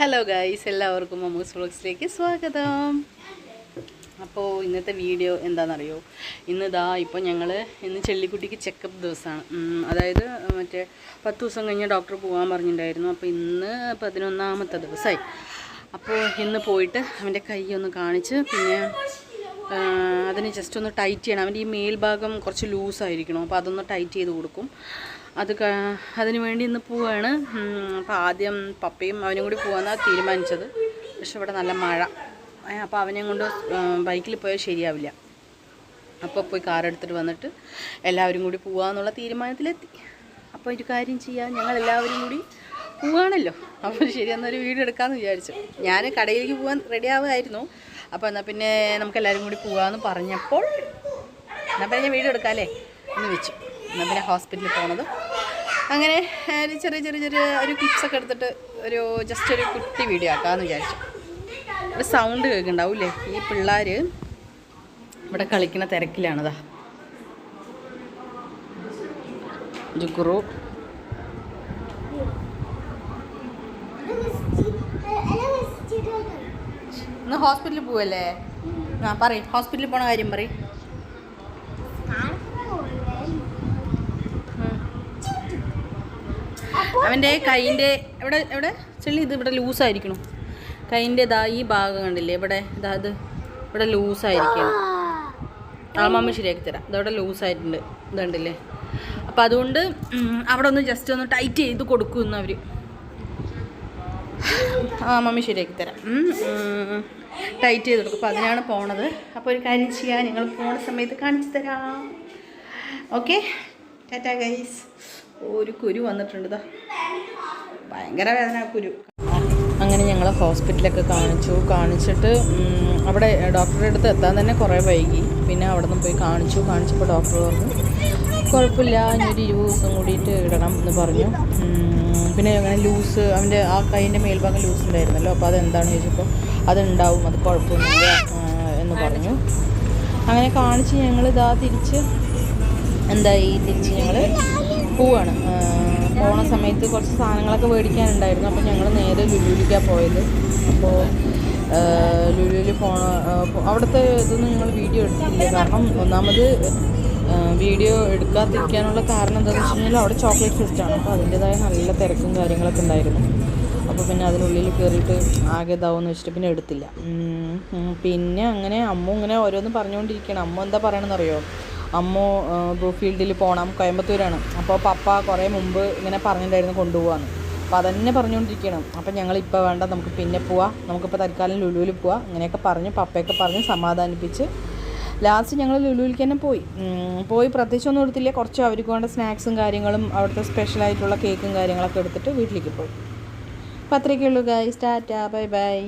Hello guys, എല്ലാവർക്കും മമ്മൂസ് വ്ളോഗ്സിലേക്ക് സ്വാഗതം. അപ്പോൾ ഇന്നത്തെ വീഡിയോ എന്താണെന്നറിയോ? ഇപ്പോൾ ഇന്ന് ചെള്ളിക്കുട്ടിക്ക് ചെക്കപ്പ് ദിവസമാണ്. അതായത് മറ്റേ 10 ദിവസം കഴിഞ്ഞ് ഡോക്ടർ പോകാൻ പറഞ്ഞിട്ടുണ്ടായിരുന്നു. അപ്പോൾ ഇന്ന് 11ാമത്തെ ദിവസമായി. അപ്പോൾ ഇന്ന് പോയിട്ട് അവൻ്റെ കൈ ഒന്ന് കാണിച്ച്, പിന്നെ അതിന് ജസ്റ്റ് ഒന്ന് ടൈറ്റ് ചെയ്യണം. അവൻ്റെ ഈ മേൽഭാഗം കുറച്ച് ലൂസായിരിക്കണം. അപ്പോൾ അതൊന്ന് ടൈറ്റ് ചെയ്ത് കൊടുക്കും. അതിന് വേണ്ടി ഇന്ന് പോവുകയാണ്. അപ്പോൾ ആദ്യം പപ്പയും അവനും കൂടി പോകാമെന്നാണ് തീരുമാനിച്ചത്. പക്ഷെ ഇവിടെ നല്ല മഴ, അപ്പോൾ അവനെ കൊണ്ട് ബൈക്കിൽ പോയാൽ ശരിയാവില്ല. അപ്പോൾ പോയി കാർ എടുത്തിട്ട് വന്നിട്ട് എല്ലാവരും കൂടി പോകാമെന്നുള്ള തീരുമാനത്തിലെത്തി. അപ്പോൾ ഒരു കാര്യം ചെയ്യാം, ഞങ്ങളെല്ലാവരും കൂടി പോവുകയാണല്ലോ. അപ്പോൾ ശരി, എന്നൊരു വീഡിയോ എടുക്കാമെന്ന് വിചാരിച്ചു. ഞാൻ കടയിലേക്ക് പോകാൻ റെഡി ആവുമായിരുന്നു. അപ്പോൾ എന്നാൽ പിന്നെ നമുക്കെല്ലാവരും കൂടി പോകാമെന്ന് പറഞ്ഞപ്പോൾ എന്നാൽ പിന്നെ വീഡിയോ എടുക്കാമല്ലേ എന്ന് വെച്ചു. എന്നാൽ പിന്നെ ഹോസ്പിറ്റലിൽ പോണത് അങ്ങനെ ചെറിയ ഒരു ക്ലിപ്സൊക്കെ എടുത്തിട്ട് ജസ്റ്റ് ഒരു കുട്ടി വീഡിയോ ആക്കാമെന്ന് വിചാരിച്ചു. ഒരു സൗണ്ട് കേൾക്കുന്നുണ്ടാവില്ലേ? ഈ പിള്ളേർ ഇവിടെ കളിക്കുന്ന തിരക്കിലാണതാ. ജുഗുറു ഇന്ന് ഹോസ്പിറ്റലിൽ പോവല്ലേ? പറയും, ഹോസ്പിറ്റലിൽ പോണ കാര്യം പറയും. അവൻ്റെ കൈയിൻ്റെ എവിടെ ചെള്ളി ഇത് ഇവിടെ ലൂസായിരിക്കണം. കൈയിൻ്റെ ഈ ഭാഗം കണ്ടില്ലേ, ഇത് ഇവിടെ ലൂസായിരിക്കണം. മമ്മി ശരിയാക്കി തരാം. ഇതവിടെ ലൂസായിട്ടുണ്ട്, ഇതുണ്ടല്ലേ. അപ്പം അതുകൊണ്ട് അവിടെ ഒന്ന് ജസ്റ്റ് ഒന്ന് ടൈറ്റ് ചെയ്ത് കൊടുക്കുമെന്ന് അവർ. മമ്മി ശരിയാക്കി തരാം, ടൈറ്റ് ചെയ്ത് കൊടുക്കും. അപ്പോൾ അതിനാണ് പോണത്. അപ്പോൾ ഒരു കാര്യം ചെയ്യാൻ, ഞങ്ങൾ പോണ സമയത്ത് കാണിച്ചു തരാം. Okay, Tata guys. ഒരു കുരു വന്നിട്ടുണ്ട്, ഭയങ്കര വേദന കുരു. അങ്ങനെ ഞങ്ങൾ ഹോസ്പിറ്റലൊക്കെ കാണിച്ചിട്ട് അവിടെ ഡോക്ടറുടെ അടുത്ത് എത്താൻ തന്നെ കുറേ വൈകി. പിന്നെ അവിടെ നിന്ന് പോയി കാണിച്ചപ്പോൾ ഡോക്ടർ പറഞ്ഞു കുഴപ്പമില്ല, ഇനി ഒരു 20 ദിവസം കൂടിയിട്ട് ഇടണം എന്ന് പറഞ്ഞു. പിന്നെ അങ്ങനെ ലൂസ്, അവൻ്റെ ആ കൈയിൻ്റെ മേൽഭാഗം ലൂസ് ഉണ്ടായിരുന്നല്ലോ. അപ്പോൾ അതെന്താണെന്ന് ചോദിച്ചപ്പോൾ അതുണ്ടാവും, അത് കുഴപ്പമൊന്നുമില്ല എന്ന് പറഞ്ഞു. അങ്ങനെ കാണിച്ച് ഞങ്ങൾ തിരിച്ച് ഞങ്ങൾ പോവാണ്. പോണ സമയത്ത് കുറച്ച് സാധനങ്ങളൊക്കെ മേടിക്കാനുണ്ടായിരുന്നു. അപ്പോൾ ഞങ്ങൾ നേരെ ലുലുവിലേക്കാണ് പോയത്. അപ്പോൾ ലുലുവിൽ അവിടുത്തെ ഇതൊന്നും ഞങ്ങൾ വീഡിയോ എടുത്തില്ല. കാരണം ഒന്നാമത് വീഡിയോ എടുക്കാതിരിക്കാനുള്ള കാരണം എന്താണെന്ന് വെച്ച് കഴിഞ്ഞാൽ അവിടെ ചോക്ലേറ്റ് ഫെസ്റ്റാണ്. അപ്പോൾ അതിൻ്റേതായ നല്ല തിരക്കും കാര്യങ്ങളൊക്കെ ഉണ്ടായിരുന്നു. അപ്പോൾ പിന്നെ അതിനുള്ളിൽ കയറിയിട്ട് ആകെ ഇതാവുമെന്ന് വെച്ചിട്ട് പിന്നെ എടുത്തില്ല. പിന്നെ അങ്ങനെ അമ്മ ഇങ്ങനെ ഓരോന്ന് പറഞ്ഞുകൊണ്ടിരിക്കുകയാണ്. അമ്മ എന്താ പറയണമെന്നറിയോ? അമ്മ ബ്രൂഫീൽഡിൽ പോകണം, കോയമ്പത്തൂരാണ്. അപ്പോൾ പപ്പ കുറേ മുമ്പ് ഇങ്ങനെ പറഞ്ഞിട്ടുണ്ടായിരുന്നു കൊണ്ടുപോകാമെന്ന്. അപ്പോൾ അതന്നെ പറഞ്ഞുകൊണ്ടിരിക്കണം. അപ്പം ഞങ്ങളിപ്പോൾ വേണ്ട, നമുക്ക് പിന്നെ പോവാം, നമുക്കിപ്പോൾ തൽക്കാലം ലുലുവിൽ പോവാം, അങ്ങനെയൊക്കെ പറഞ്ഞ് പപ്പയൊക്കെ പറഞ്ഞ് സമാധാനിപ്പിച്ച് ലാസ്റ്റ് ഞങ്ങൾ ലുലുവിലേക്ക് തന്നെ പോയി പ്രത്യേകിച്ചൊന്നും എടുത്തില്ല. കുറച്ച് അവർക്ക് വേണ്ട സ്നാക്സും കാര്യങ്ങളും അവിടുത്തെ സ്പെഷ്യലായിട്ടുള്ള കേക്കും കാര്യങ്ങളൊക്കെ എടുത്തിട്ട് വീട്ടിലേക്ക് പോയി. അപ്പോൾ അത്രയൊക്കെ ഉള്ളൂ ഗൈസ്. Tata, bye bye.